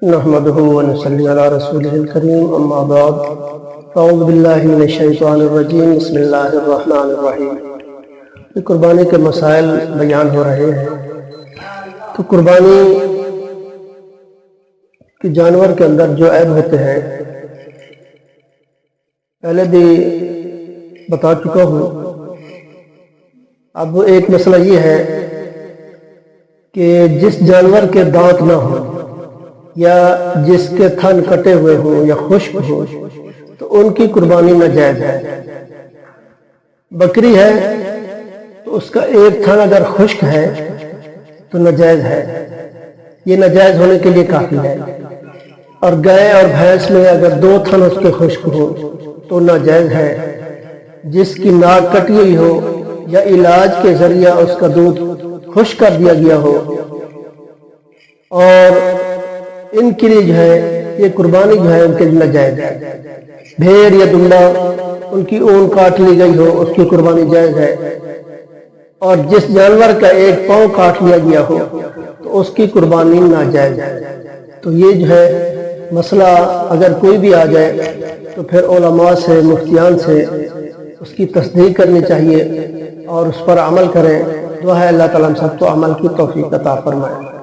نحمده ونصلي على رسوله الكريم اما بعد اعوذ باللہ من الشیطان الرجیم بسم اللہ الرحمن الرحیم۔ قربانی کے مسائل بیان ہو رہے ہیں تو قربانی کے جانور کے اندر جو عیب ہوتے ہیں پہلے بھی بتا چکا ہوں۔ اب ایک مسئلہ یہ ہے کہ جس جانور کے دانت نہ ہوں یا جس کے تھن کٹے ہوئے ہوں یا خشک ہو تو ان کی قربانی ناجائز ہے۔ بکری ہے تو اس کا ایک تھن اگر خشک ہے تو ناجائز ہے، یہ ناجائز ہونے کے لیے کافی ہے۔ اور گائے اور بھینس میں اگر دو تھن اس کے خشک ہو تو ناجائز ہے۔ جس کی ناک کٹی ہوئی ہو یا علاج کے ذریعہ اس کا دودھ خشک کر دیا گیا ہو اور ان کے لیے جو ہے یہ قربانی جو ہے ان کے لیے ناجائز ہے۔ بھیڑ یا دمبا ان کی اون کاٹ لی گئی ہو اس کی قربانی جائز ہے، اور جس جانور کا ایک پاؤں کاٹ لیا گیا ہو تو اس کی قربانی ناجائز ہے۔ تو یہ جو ہے مسئلہ اگر کوئی بھی آ جائے تو پھر علماء سے مفتیان سے اس کی تصدیق کرنی چاہیے اور اس پر عمل کریں۔ دعا ہے اللہ تعالیٰ ہم سب کو عمل کی توفیق عطا فرمائے۔